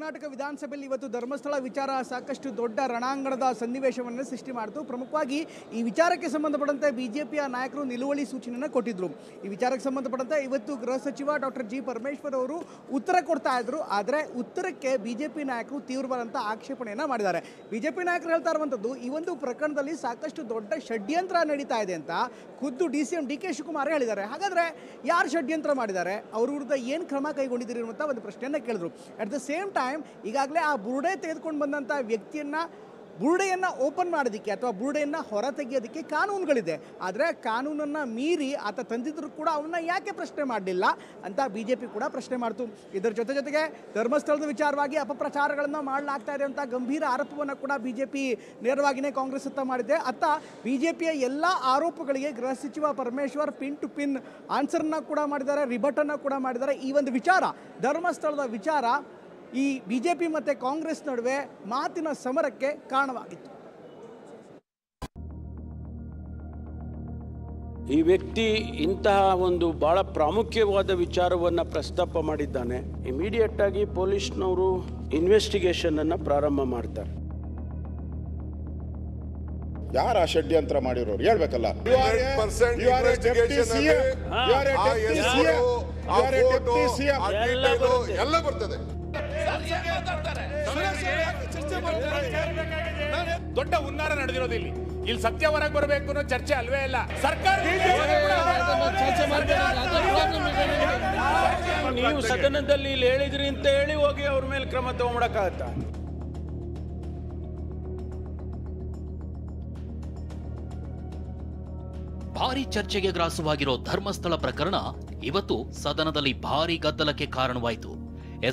ಕರ್ನಾಟಕ ವಿಧಾನಸಭೆಯಲ್ಲಿ ಇವತ್ತು ಧರ್ಮಸ್ಥಳ ವಿಚಾರ ಸಾಕಷ್ಟು ದೊಡ್ಡ ರಣಾಂಗಣದ ಸನ್ನಿವೇಶವನ್ನು ಸೃಷ್ಟಿ ಮಾಡಿತು. ಪ್ರಮುಖವಾಗಿ ಈ ವಿಚಾರಕ್ಕೆ ಸಂಬಂಧಪಟ್ಟಂತೆ ಬಿಜೆಪಿಯ ನಾಯಕರು ನಿಲುವಳಿ ಸೂಚನೆಯನ್ನು ಕೊಟ್ಟಿದ್ದರು. ಈ ವಿಚಾರಕ್ಕೆ ಸಂಬಂಧಪಟ್ಟಂತೆ ಇವತ್ತು ಗೃಹ ಸಚಿವ ಡಾಕ್ಟರ್ ಜಿ ಪರಮೇಶ್ವರ್ ಅವರು ಉತ್ತರ ಕೊಡ್ತಾ ಇದ್ರು. ಆದರೆ ಉತ್ತರಕ್ಕೆ ಬಿಜೆಪಿ ನಾಯಕರು ತೀವ್ರವಾದಂಥ ಆಕ್ಷೇಪಣೆಯನ್ನು ಮಾಡಿದ್ದಾರೆ. ಬಿಜೆಪಿ ನಾಯಕರು ಹೇಳ್ತಾ ಇರುವಂಥದ್ದು ಈ ಒಂದು ಪ್ರಕರಣದಲ್ಲಿ ಸಾಕಷ್ಟು ದೊಡ್ಡ ಷಡ್ಯಂತ್ರ ನಡೀತಾ ಇದೆ ಅಂತ ಖುದ್ದು DCM DK ಶಿವಕುಮಾರ್ ಹೇಳಿದ್ದಾರೆ. ಹಾಗಾದರೆ ಯಾರು ಷಡ್ಯಂತ್ರ ಮಾಡಿದ್ದಾರೆ, ಅವ್ರ ವಿರುದ್ಧ ಏನು ಕ್ರಮ ಕೈಗೊಂಡಿದ್ದೀರಿ ಅನ್ನುವಂಥ ಒಂದು ಪ್ರಶ್ನೆಯನ್ನು ಕೇಳಿದ್ರು. ಅಟ್ ದ ಸೇಮ್ ಟೈಮ್ ಈಗಾಗಲೇ ಆ ಬುರುಡೆ ತೆಗೆದುಕೊಂಡು ಬಂದಂಥ ವ್ಯಕ್ತಿಯನ್ನು ಬುರುಡೆಯನ್ನು ಓಪನ್ ಮಾಡೋದಕ್ಕೆ ಅಥವಾ ಬುರುಡೆಯನ್ನು ಹೊರ ತೆಗೆಯೋದಕ್ಕೆ ಕಾನೂನುಗಳಿದೆ. ಆದರೆ ಕಾನೂನನ್ನು ಮೀರಿ ಆತ ತಂದಿದ್ದರೂ ಕೂಡ ಅವನ್ನ ಯಾಕೆ ಪ್ರಶ್ನೆ ಮಾಡಲಿಲ್ಲ ಅಂತ ಬಿಜೆಪಿ ಕೂಡ ಪ್ರಶ್ನೆ ಮಾಡ್ತು. ಇದರ ಜೊತೆಗೆ ಧರ್ಮಸ್ಥಳದ ವಿಚಾರವಾಗಿ ಅಪಪ್ರಚಾರಗಳನ್ನು ಮಾಡಲಾಗ್ತಾ ಇದೆ ಅಂತ ಗಂಭೀರ ಆರೋಪವನ್ನು ಕೂಡ ಬಿಜೆಪಿ ನೇರವಾಗಿಯೇ ಕಾಂಗ್ರೆಸ್ ಹತ್ತ ಮಾಡಿದೆ. ಅತ್ತ ಬಿಜೆಪಿಯ ಎಲ್ಲ ಆರೋಪಗಳಿಗೆ ಗೃಹ ಸಚಿವ ಪರಮೇಶ್ವರ್ ಪಿನ್ ಟು ಪಿನ್ ಆನ್ಸರ್ನ ಕೂಡ ಮಾಡಿದ್ದಾರೆ, ರಿಬಟನ್ನು ಕೂಡ ಮಾಡಿದ್ದಾರೆ. ಈ ಒಂದು ವಿಚಾರ ಧರ್ಮಸ್ಥಳದ ವಿಚಾರ ಈ ಬಿಜೆಪಿ ಮತ್ತು ಕಾಂಗ್ರೆಸ್ ನಡುವೆ ಮಾತಿನ ಸಮರಕ್ಕೆ ಕಾರಣವಾಗಿತ್ತು. ಈ ವ್ಯಕ್ತಿ ಇಂತಹ ಒಂದು ಬಹಳ ಪ್ರಾಮುಖ್ಯವಾದ ವಿಚಾರವನ್ನು ಪ್ರಸ್ತಾಪ ಮಾಡಿದ್ದಾನೆ. ಇಮಿಡಿಯೇಟ್ ಆಗಿ ಪೊಲೀಸ್ನವರು ಇನ್ವೆಸ್ಟಿಗೇಷನ್ ಅನ್ನು ಪ್ರಾರಂಭ ಮಾಡ್ತಾರೆ. ಯಾರ ಷಡ್ಯಂತ್ರ ಮಾಡಿರೋರು ಹೇಳ್ಬೇಕಲ್ಲ. ಎಲ್ಲ ಬರ್ತದೆ. ದೊಡ್ಡ ಹುನ್ನಾರ ನಡೆದಿರೋದು ಇಲ್ಲಿ ಸತ್ಯ ಹೊರಗೆ ಬರಬೇಕು ಅನ್ನೋ ಚರ್ಚೆ ಅಲ್ವೇ ಇಲ್ಲ. ಸರ್ಕಾರ ನೀವು ಸದನದಲ್ಲಿ ಇಲ್ಲಿ ಹೇಳಿದ್ರಿ ಅಂತ ಹೇಳಿ ಹೋಗಿ ಅವ್ರ ಮೇಲೆ ಕ್ರಮ ತಗೊಂಡಕ್ಕಾಗತ್ತಾ? ಭಾರಿ ಚರ್ಚೆಗೆ ಗ್ರಾಸವಾಗಿರೋ ಧರ್ಮಸ್ಥಳ ಪ್ರಕರಣ ಇವತ್ತು ಸದನದಲ್ಲಿ ಭಾರಿ ಗದ್ದಲಕ್ಕೆ ಕಾರಣವಾಯಿತು.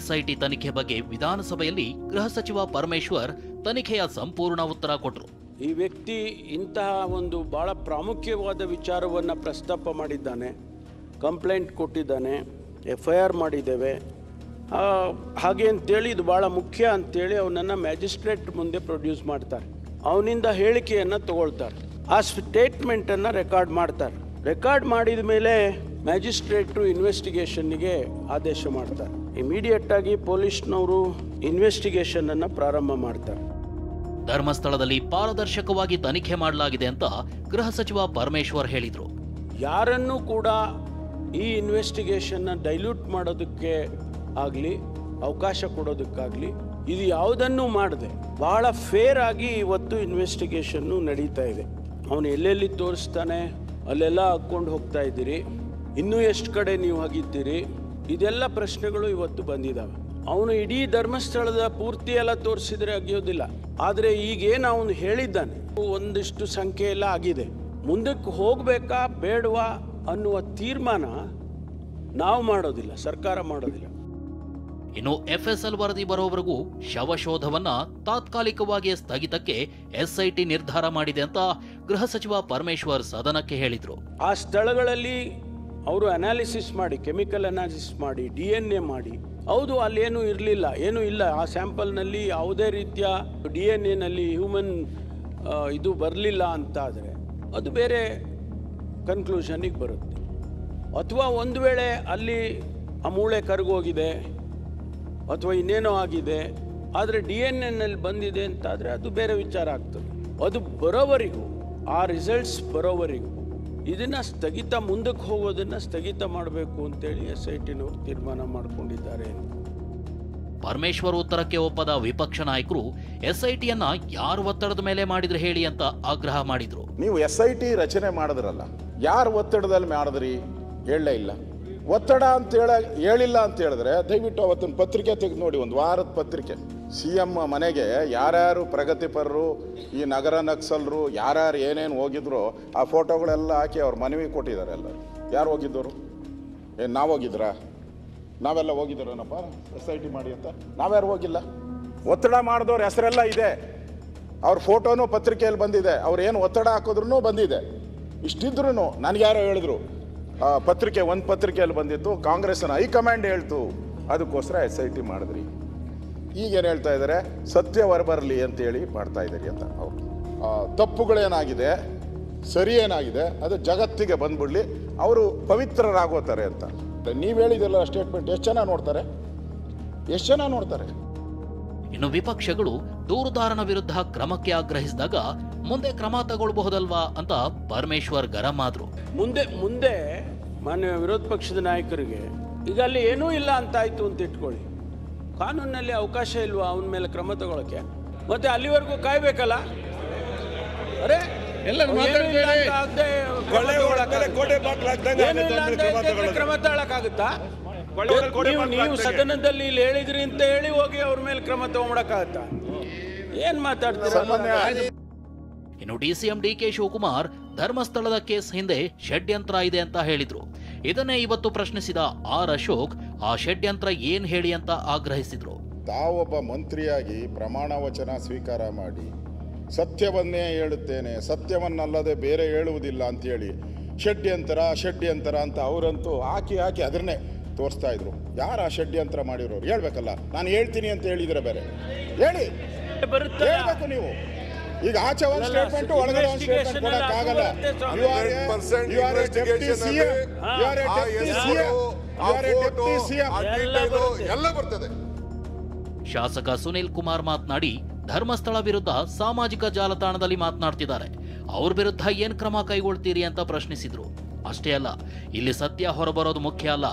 SIT ತನಿಖೆ ಬಗ್ಗೆ ವಿಧಾನಸಭೆಯಲ್ಲಿ ಗೃಹ ಸಚಿವ ಪರಮೇಶ್ವರ್ ತನಿಖೆಯ ಸಂಪೂರ್ಣ ಉತ್ತರ ಕೊಟ್ಟರು. ಈ ವ್ಯಕ್ತಿ ಇಂತಹ ಒಂದು ಬಹಳ ಪ್ರಾಮುಖ್ಯವಾದ ವಿಚಾರವನ್ನು ಪ್ರಸ್ತಾಪ ಮಾಡಿದ್ದಾನೆ, ಕಂಪ್ಲೇಂಟ್ ಕೊಟ್ಟಿದ್ದಾನೆ, FIR ಮಾಡಿದ್ದೇವೆ. ಹಾಗೆ ಅಂತೇಳಿ ಇದು ಭಾಳ ಮುಖ್ಯ ಅಂತೇಳಿ ಅವನನ್ನು ಮ್ಯಾಜಿಸ್ಟ್ರೇಟ್ ಮುಂದೆ ಪ್ರೊಡ್ಯೂಸ್ ಮಾಡ್ತಾರೆ. ಅವನಿಂದ ಹೇಳಿಕೆಯನ್ನು ತಗೊಳ್ತಾರೆ. ಆ ಸ್ಟೇಟ್ಮೆಂಟನ್ನು ರೆಕಾರ್ಡ್ ಮಾಡ್ತಾರೆ. ರೆಕಾರ್ಡ್ ಮಾಡಿದ ಮೇಲೆ ಮ್ಯಾಜಿಸ್ಟ್ರೇಟು ಇನ್ವೆಸ್ಟಿಗೇಷನ್ನಿಗೆ ಆದೇಶ ಮಾಡ್ತಾರೆ. ಇಮಿಡಿಯೇಟ್ ಆಗಿ ಪೊಲೀಸ್ನವರು ಇನ್ವೆಸ್ಟಿಗೇಷನ್ ಅನ್ನು ಪ್ರಾರಂಭ ಮಾಡ್ತಾರೆ. ಧರ್ಮಸ್ಥಳದಲ್ಲಿ ಪಾರದರ್ಶಕವಾಗಿ ತನಿಖೆ ಮಾಡಲಾಗಿದೆ ಅಂತ ಗೃಹ ಸಚಿವ ಪರಮೇಶ್ವರ್ ಹೇಳಿದರು. ಯಾರನ್ನೂ ಕೂಡ ಈ ಇನ್ವೆಸ್ಟಿಗೇಷನ್ನ ಡೈಲ್ಯೂಟ್ ಮಾಡೋದಕ್ಕೆ ಆಗಲಿ ಅವಕಾಶ ಕೊಡೋದಕ್ಕಾಗಲಿ ಇದು ಯಾವುದನ್ನೂ ಮಾಡದೆ ಬಹಳ ಫೇರ್ ಆಗಿ ಇವತ್ತು ಇನ್ವೆಸ್ಟಿಗೇಷನ್ನು ನಡೀತಾ ಇದೆ. ಅವನು ಎಲ್ಲೆಲ್ಲಿ ತೋರಿಸ್ತಾನೆ ಅಲ್ಲೆಲ್ಲ ಹಾಕ್ಕೊಂಡು ಹೋಗ್ತಾ ಇದ್ದೀರಿ, ಇನ್ನೂ ಎಷ್ಟು ಕಡೆ ನೀವು ಆಗಿದ್ದೀರಿ, ಇದೆಲ್ಲ ಪ್ರಶ್ನೆಗಳು ಇವತ್ತು ಬಂದಿದ್ದಾವೆ. ಅವನು ಇಡೀ ಧರ್ಮಸ್ಥಳದ ಪೂರ್ತಿ ಎಲ್ಲ ತೋರಿಸಿದ್ರೆ ಆಗಿಯೋದಿಲ್ಲ. ಆದರೆ ಈಗೇನು ಅವನು ಹೇಳಿದ್ದಾನೆ ಒಂದಿಷ್ಟು ಸಂಖ್ಯೆ ಎಲ್ಲ ಆಗಿದೆ. ಮುಂದಕ್ಕೆ ಹೋಗಬೇಕಾ ಬೇಡವಾ ಅನ್ನುವ ತೀರ್ಮಾನ ನಾವು ಮಾಡೋದಿಲ್ಲ, ಸರ್ಕಾರ ಮಾಡೋದಿಲ್ಲ. ಇನ್ನು FSL ವರದಿ ಬರೋವರೆಗೂ ಶವಶೋಧವನ್ನ ತಾತ್ಕಾಲಿಕವಾಗಿ ಸ್ಥಗಿತಕ್ಕೆ SIT ನಿರ್ಧಾರ ಮಾಡಿದೆ ಅಂತ ಗೃಹ ಸಚಿವ ಪರಮೇಶ್ವರ್ ಸದನಕ್ಕೆ ಹೇಳಿದ್ರು. ಆ ಸ್ಥಳಗಳಲ್ಲಿ ಅವರು ಅನಾಲಿಸಿಸ್ ಮಾಡಿ, ಕೆಮಿಕಲ್ ಅನಾಲಿಸಿಸ್ ಮಾಡಿ, DNA ಮಾಡಿ, ಹೌದು ಅಲ್ಲೇನೂ ಇರಲಿಲ್ಲ, ಏನೂ ಇಲ್ಲ, ಆ ಸ್ಯಾಂಪಲ್ನಲ್ಲಿ ಯಾವುದೇ ರೀತಿಯ DNA ಹ್ಯೂಮನ್ ಇದು ಬರಲಿಲ್ಲ ಅಂತ ಆದರೆ ಅದು ಬೇರೆ ಕನ್ಕ್ಲೂಷನ್ನಿಗೆ ಬರುತ್ತೆ. ಅಥವಾ ಒಂದು ವೇಳೆ ಅಲ್ಲಿ ಆ ಮೂಳೆ ಕರಗೋಗಿದೆ ಅಥವಾ ಇನ್ನೇನೋ ಆಗಿದೆ, ಆದರೆ DNA ಬಂದಿದೆ ಅಂತಾದರೆ ಅದು ಬೇರೆ ವಿಚಾರ ಆಗ್ತದೆ. ಅದು ಬರೋವರೆಗೂ, ಆ ರಿಸಲ್ಟ್ಸ್ ಬರೋವರೆಗೂ ಇದನ್ನು ಸ್ಥಗಿತ, ಮುಂದಕ್ಕೆ ಹೋಗೋದನ್ನು ಸ್ಥಗಿತ ಮಾಡಬೇಕು ಅಂತೇಳಿ SITನವರು ತೀರ್ಮಾನ ಮಾಡಿಕೊಂಡಿದ್ದಾರೆ. ಪರಮೇಶ್ವರ್ ಉತ್ತರಕ್ಕೆ ಒಪ್ಪದ ವಿಪಕ್ಷ ನಾಯಕರು SITಯನ್ನ ಯಾರು ಒತ್ತಡದ ಮೇಲೆ ಮಾಡಿದ್ರೆ ಹೇಳಿ ಅಂತ ಆಗ್ರಹ ಮಾಡಿದ್ರು. ನೀವು SIT ರಚನೆ ಮಾಡಿದ್ರಲ್ಲ, ಯಾರು ಒತ್ತಡದಲ್ಲಿ ಮಾಡಿದ್ರಿ ಹೇಳಲೇ ಇಲ್ಲ. ಒತ್ತಡ ಅಂತ ಹೇಳಿಲ್ಲ ಅಂತ ಹೇಳಿದ್ರೆ ದಯವಿಟ್ಟು ಅವತ್ತಿನ ಪತ್ರಿಕೆ ತೆಗೆದು ನೋಡಿ, ಒಂದು ವಾರದ ಪತ್ರಿಕೆ. CM ಮನೆಗೆ ಯಾರ್ಯಾರು ಪ್ರಗತಿಪರರು, ಈ ನಗರ ನಕ್ಸಲರು ಯಾರ್ಯಾರು ಏನೇನು ಹೋಗಿದ್ರು ಆ ಫೋಟೋಗಳೆಲ್ಲ ಹಾಕಿ ಅವ್ರ ಮನವಿ ಕೊಟ್ಟಿದ್ದಾರೆ. ಎಲ್ಲ ಯಾರು ಹೋಗಿದ್ದವರು? ಏನು ನಾವು ಹೋಗಿದ್ರಾ? ನಾವೆಲ್ಲ ಹೋಗಿದ್ದೀರೇನಪ್ಪ SIT ಮಾಡಿ ಅಂತ? ನಾವ್ಯಾರು ಹೋಗಿಲ್ಲ. ಒತ್ತಡ ಮಾಡಿದವ್ರ ಹೆಸರೆಲ್ಲ ಇದೆ, ಅವ್ರ ಫೋಟೋನು ಪತ್ರಿಕೆಯಲ್ಲಿ ಬಂದಿದೆ, ಅವ್ರು ಏನು ಒತ್ತಡ ಹಾಕಿದ್ರು ಬಂದಿದೆ. ಇಷ್ಟಿದ್ರು ನನಗೆ ಯಾರೋ ಹೇಳಿದ್ರು, ಪತ್ರಿಕೆ ಒಂದು ಪತ್ರಿಕೆಯಲ್ಲಿ ಬಂದಿತ್ತು, ಕಾಂಗ್ರೆಸ್ನ ಹೈಕಮಾಂಡ್ ಹೇಳ್ತು, ಅದಕ್ಕೋಸ್ಕರ SIT ಮಾಡಿದ್ರಿ. ಈಗೇನು ಹೇಳ್ತಾ ಇದ್ದಾರೆ, ಸತ್ಯ ಹೊರಬರಲಿ ಅಂತೇಳಿ ಮಾಡ್ತಾ ಇದ್ದೀರಿ ಅಂತ. ಅವರು ತಪ್ಪುಗಳೇನಾಗಿದೆ, ಸರಿ ಏನಾಗಿದೆ ಅದು ಜಗತ್ತಿಗೆ ಬಂದ್ಬಿಡ್ಲಿ, ಅವರು ಪವಿತ್ರರಾಗೋತಾರೆ ಅಂತ. ನೀವು ಹೇಳಿದೆಲ್ಲ ಸ್ಟೇಟ್ಮೆಂಟ್ ಎಷ್ಟು ಜನ ನೋಡ್ತಾರೆ? ಇನ್ನು ವಿಪಕ್ಷಗಳು ದೂರುದಾರನ ವಿರುದ್ಧ ಕ್ರಮಕ್ಕೆ ಆಗ್ರಹಿಸಿದಾಗ ಮುಂದೆ ಕ್ರಮ ತಗೊಳ್ಬಹುದಲ್ವಾ ಅಂತ ಪರಮೇಶ್ವರ್ ಗರಂ ಆದ್ರು. ಮುಂದೆ ಮಾನ್ಯ ವಿರೋಧ ಪಕ್ಷದ ನಾಯಕರಿಗೆ ಈಗ ಅಲ್ಲಿ ಏನೂ ಇಲ್ಲ ಅಂತ ಆಯ್ತು ಅಂತ ಇಟ್ಕೊಳ್ಳಿ, ಕಾನೂನಿನಲ್ಲಿ ಅವಕಾಶ ಇಲ್ವಾ ಅವನ ಮೇಲೆ ಕ್ರಮ ತಗೊಳಕ್ಕೆ? ಮತ್ತೆ ಅಲ್ಲಿವರೆಗೂ ಕಾಯ್ಬೇಕಲ್ಲ? ಅರೆ ಕ್ರಮ ತಗೊಳಕ್ಕಾಗುತ್ತಾ? ನೀವು ಸದನದಲ್ಲಿ ಇಲ್ಲಿ ಹೇಳಿದ್ರಿ ಅಂತ ಹೇಳಿ ಹೋಗಿ ಅವ್ರ ಮೇಲೆ ಕ್ರಮ ತಗೊಂಡಕ್ಕಾಗತ್ತಾ? ಏನ್ ಮಾತಾಡ್ತೀರ? ಇನ್ನು ಡಿಸಿಎಂ ಡಿಕೆ ಶಿವಕುಮಾರ್ ಧರ್ಮಸ್ಥಳದ ಕೇಸ್ ಹಿಂದೆ ಷಡ್ಯಂತ್ರ ಇದೆ ಅಂತ ಹೇಳಿದ್ರು. ಇದನ್ನೇ ಇವತ್ತು ಪ್ರಶ್ನಿಸಿದ ಆರ್ ಅಶೋಕ್ ಆ ಷಡ್ಯಂತ್ರ ಏನ್ ಹೇಳಿ ಅಂತ ಆಗ್ರಹಿಸಿದ್ರು. ತಾವೊಬ್ಬ ಮಂತ್ರಿಯಾಗಿ ಪ್ರಮಾಣ ವಚನ ಸ್ವೀಕಾರ ಮಾಡಿ ಸತ್ಯವನ್ನೇ ಹೇಳುತ್ತೇನೆ, ಸತ್ಯವನ್ನಲ್ಲದೆ ಬೇರೆ ಹೇಳುವುದಿಲ್ಲ ಅಂತೇಳಿ ಷಡ್ಯಂತರ ಅಂತ ಅವರಂತೂ ಹಾಕಿ ಅದನ್ನೇ ತೋರಿಸ್ತಾ ಇದ್ರು. ಯಾರು ಆ ಷಡ್ಯಂತ್ರ ಮಾಡಿರೋರು ಹೇಳ್ಬೇಕಲ್ಲ. ನಾನು ಹೇಳ್ತೀನಿ ಅಂತ ಹೇಳಿದ್ರೆ ಬೇರೆ ಹೇಳಿ, ಹೇಳ್ಬೇಕು ನೀವು. ಈಗ ಆಚೆ ಒಂದು ಸ್ಟೇಟ್ಮೆಂಟ್ ಒಳಗಡೆ ಒಂದು ಸ್ಟೇಟ್ಮೆಂಟ್ ಕೊಡಕ್ಕಾಗಲ್ಲ. ಎಲ್ಲ ಬರ್ತದೆ. ಶಾಸಕ ಸುನಿಲ್ ಕುಮಾರ್ ಮಾತನಾಡಿ ಧರ್ಮಸ್ಥಳ ವಿರುದ್ಧ ಸಾಮಾಜಿಕ ಜಾಲತಾಣದಲ್ಲಿ ಮಾತನಾಡ್ತಿದ್ದಾರೆ, ಅವ್ರ ವಿರುದ್ಧ ಏನ್ ಕ್ರಮ ಕೈಗೊಳ್ತೀರಿ ಅಂತ ಪ್ರಶ್ನಿಸಿದ್ರು. ಅಷ್ಟೇ ಅಲ್ಲ, ಇಲ್ಲಿ ಸತ್ಯ ಹೊರಬರೋದು ಮುಖ್ಯ ಅಲ್ಲ,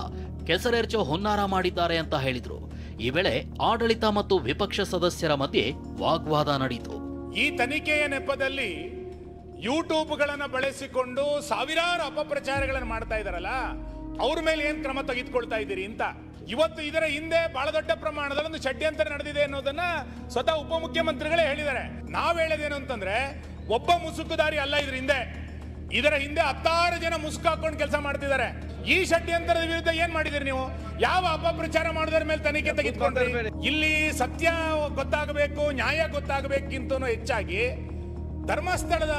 ಕೆಸರೆರ್ಚೋ ಹುನ್ನಾರ ಮಾಡಿದ್ದಾರೆ ಅಂತ ಹೇಳಿದ್ರು. ಈ ವೇಳೆ ಆಡಳಿತ ಮತ್ತು ವಿಪಕ್ಷ ಸದಸ್ಯರ ಮಧ್ಯೆ ವಾಗ್ವಾದ ನಡೆಯಿತು. ಈ ತನಿಖೆಯ ನೆಪದಲ್ಲಿ ಯೂಟ್ಯೂಬ್ಗಳನ್ನು ಬಳಸಿಕೊಂಡು ಸಾವಿರಾರು ಅಪಪ್ರಚಾರಗಳನ್ನು ಮಾಡ್ತಾ ಇದಾರಲ್ಲ, ಅವ್ರ ಮೇಲೆ ಏನ್ ಕ್ರಮ ತೆಗೆದುಕೊಳ್ತಾ ಇದ್ದೀರಿ ಅಂತ. ಇವತ್ತು ಇದರ ಹಿಂದೆ ಬಹಳ ದೊಡ್ಡ ಪ್ರಮಾಣದಲ್ಲಿ ಒಂದು ಷಡ್ಯಂತ್ರ ನಡೆದಿದೆ ಅನ್ನೋದನ್ನ ಸ್ವತಃ ಉಪಮುಖ್ಯಮಂತ್ರಿಗಳೇ ಹೇಳಿದ್ದಾರೆ. ನಾವ್ ಹೇಳೋದೇನು ಅಂತಂದ್ರೆ, ಒಬ್ಬ ಮುಸುಕುದಾರಿ ಅಲ್ಲ ಇದರ ಹಿಂದೆ 16 ಜನ ಮುಸುಕು ಹಾಕೊಂಡು ಕೆಲಸ ಮಾಡ್ತಿದ್ದಾರೆ. ಈ ಷಡ್ಯಂತ್ರದ ವಿರುದ್ಧ ಏನ್ ಮಾಡಿದಿರಿ ನೀವು? ಯಾವ ಅಪಪ್ರಚಾರ ಮಾಡೋದ್ರ ಮೇಲೆ ತನಿಖೆ ತೆಗೆದುಕೊಂಡ್ರಿ? ಇಲ್ಲಿ ಸತ್ಯ ಗೊತ್ತಾಗಬೇಕು, ನ್ಯಾಯ ಗೊತ್ತಾಗಬೇಕಿಂತ ಹೆಚ್ಚಾಗಿ ಧರ್ಮಸ್ಥಳದ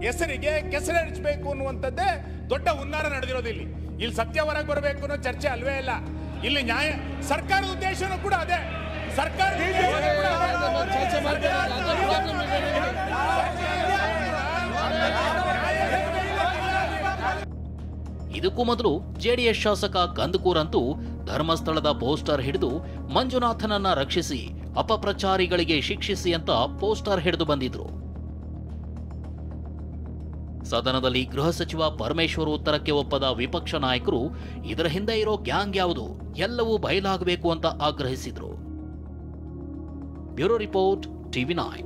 ಹೆಸರಿಗೆ ಕೆಸರೆರಚಬೇಕು ಅನ್ನುವಂಥದ್ದೇ ದೊಡ್ಡ ಹುನ್ನಾರ ನಡೆದಿರೋದು. ಇಲ್ಲಿ ಸತ್ಯ ಹೊರಗೆ ಬರಬೇಕು ಅನ್ನೋ ಚರ್ಚೆ ಅಲ್ವೇ ಇಲ್ಲ. ಇಲ್ಲಿ ನ್ಯಾಯ ಸರ್ಕಾರದ ಉದ್ದೇಶನೂ ಕೂಡ ಅದೇ. ಇದಕ್ಕೂ ಮೊದಲು ಜೆಡಿಎಸ್ ಶಾಸಕ ಕಂದಕೂರ್ ಅಂತೂ ಧರ್ಮಸ್ಥಳದ ಪೋಸ್ಟರ್ ಹಿಡಿದು ಮಂಜುನಾಥನನ್ನ ರಕ್ಷಿಸಿ, ಅಪಪ್ರಚಾರಿಗಳಿಗೆ ಶಿಕ್ಷಿಸಿ ಅಂತ ಪೋಸ್ಟರ್ ಹಿಡಿದು ಬಂದಿದ್ರು. ಸದನದಲ್ಲಿ ಗೃಹ ಸಚಿವ ಪರಮೇಶ್ವರ್ ಉತ್ತರಕ್ಕೆ ಒಪ್ಪದ ವಿಪಕ್ಷ ನಾಯಕರು ಇದರ ಹಿಂದೆ ಇರೋ ಗ್ಯಾಂಗ್ ಯಾವುದು ಎಲ್ಲವೂ ಬಯಲಾಗಬೇಕು ಅಂತ ಆಗ್ರಹಿಸಿದ್ರು. Bureau report, TV9.